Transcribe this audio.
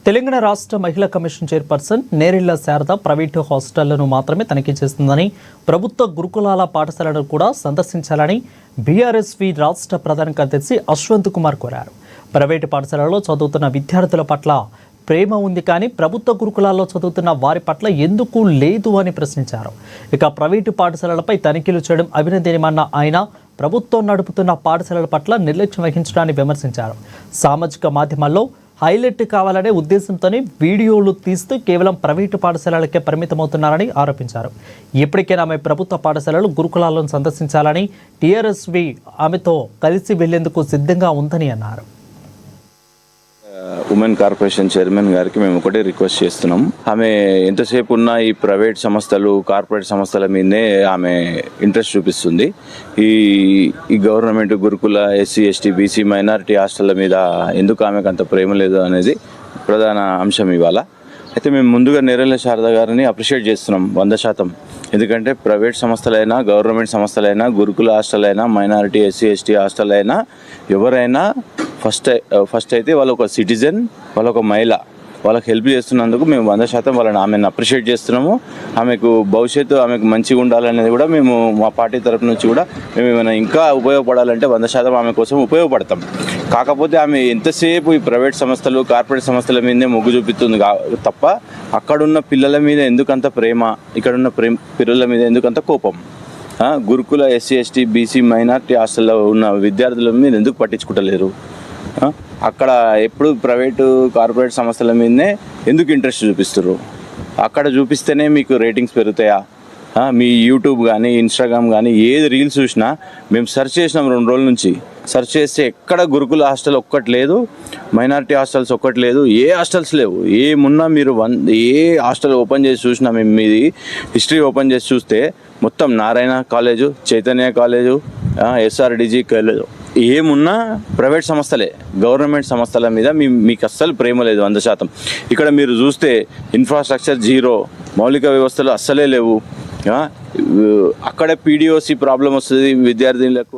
తెలంగాణ రాష్ట్ర మహిళా commission chairperson Nerella Sharada private హాస్టళ్లను మాత్రమే తనిఖీ చేస్తుందని, ప్రభుత్వ గురుకులాల పాఠశాలను కూడా సందర్శించాలని బీఆర్ఎస్వి రాష్ట్ర ప్రధాన కార్యదర్శి అశ్వంత్ కుమార్ కోరారు. ప్రైవేటు పాఠశాలలో చదువుతున్న విద్యార్థుల పట్ల ప్రేమ ఉంది కానీ ప్రభుత్వ గురుకులాల్లో చదువుతున్న వారి పట్ల ఎందుకు లేదు అని ప్రశ్నించారు. ఇక ప్రైవేటు పాఠశాలలపై తనిఖీలు చేయడం అభినందనీయమన్న ఆయన ప్రభుత్వం నడుపుతున్న పాఠశాలల పట్ల నిర్లక్ష్యం వహించడాన్ని విమర్శించారు. సామాజిక మాధ్యమాల్లో హైలైట్ కావాలనే ఉద్దేశంతోనే వీడియోలు తీస్తూ కేవలం ప్రైవేటు పాఠశాలలకే పరిమితమవుతున్నారని ఆరోపించారు. ఇప్పటికైనా ఆమె ప్రభుత్వ పాఠశాలలు గురుకులాలను సందర్శించాలని, టీఆర్ఎస్వి ఆమెతో కలిసి వెళ్లేందుకు సిద్ధంగా ఉందని అన్నారు. ఉమెన్ కార్పొరేషన్ చైర్మన్ గారికి మేము ఒకటే రిక్వెస్ట్ చేస్తున్నాం. ఆమె ఎంతసేపు ఉన్న ఈ ప్రైవేట్ సంస్థలు, కార్పొరేట్ సంస్థల మీదనే ఆమె ఇంట్రెస్ట్ చూపిస్తుంది. ఈ గవర్నమెంట్ గురుకుల, ఎస్సీ, ఎస్టీ, బీసీ, మైనారిటీ హాస్టళ్ల మీద ఎందుకు ఆమెకు అంత ప్రేమ లేదు అనేది ప్రధాన అంశం ఇవాళ. అయితే మేము ముందుగా నేరెళ్ల శారద గారిని అప్రిషియేట్ చేస్తున్నాం 100%. ఎందుకంటే ప్రైవేట్ సంస్థలైనా, గవర్నమెంట్ సంస్థలైనా, గురుకుల హాస్టల్ అయినా, మైనారిటీ, ఎస్సీ, ఎస్టీ హాస్టల్ అయినా ఎవరైనా ఫస్ట్ అయితే వాళ్ళు ఒక సిటిజన్, వాళ్ళు ఒక మహిళ, వాళ్ళకి హెల్ప్ చేస్తున్నందుకు మేము 100% ఆమెను అప్రిషియేట్ చేస్తున్నాము. ఆమెకు భవిష్యత్తు ఆమెకు మంచిగా ఉండాలనేది కూడా మేము మా పార్టీ తరఫు నుంచి కూడా మేము ఏమైనా ఇంకా ఉపయోగపడాలంటే 100% ఆమె కోసం ఉపయోగపడతాం. కాకపోతే ఆమె ఎంతసేపు ఈ ప్రైవేట్ సంస్థలు, కార్పొరేట్ సంస్థల మీదనే మొగ్గు చూపిస్తుంది తప్ప అక్కడున్న పిల్లల మీద ఎందుకంత ప్రేమ, ఇక్కడున్న పిల్లల మీద ఎందుకంత కోపం? గురుకుల, ఎస్సీ, ఎస్టీ, బీసీ, మైనారిటీ హాస్టల్లో ఉన్న విద్యార్థుల మీద ఎందుకు పట్టించుకుంటలేరు? అక్కడ ఎప్పుడు ప్రైవేటు, కార్పొరేట్ సంస్థల మీదనే ఎందుకు ఇంట్రెస్ట్ చూపిస్తారు? అక్కడ చూపిస్తేనే మీకు రేటింగ్స్ పెరుగుతాయా? మీ యూట్యూబ్ కానీ, ఇన్స్టాగ్రామ్ కానీ ఏది రీల్స్ చూసినా మేము సెర్చ్ చేసినాం 2 రోజుల నుంచి. సెర్చ్ చేస్తే ఎక్కడ గురుకుల హాస్టల్ ఒక్కటి లేదు, మైనారిటీ హాస్టల్స్ ఒక్కటి లేదు, ఏ హాస్టల్స్ లేవు. ఏమున్నా మీరు ఏ హాస్టల్ ఓపెన్ చేసి చూసినా, మేము మీది హిస్టరీ ఓపెన్ చేసి చూస్తే మొత్తం Narayana college, Chaitanya college, SRDG college, ఏమున్నా ప్రైవేట్ సంస్థలే. గవర్నమెంట్ సంస్థల మీద మీకు అస్సలు ప్రేమ లేదు 100%. ఇక్కడ మీరు చూస్తే ఇన్ఫ్రాస్ట్రక్చర్ జీరో, మౌలిక వ్యవస్థలు అస్సలే లేవు. అక్కడే పీడిఓసి ప్రాబ్లం వస్తుంది విద్యార్థులకు.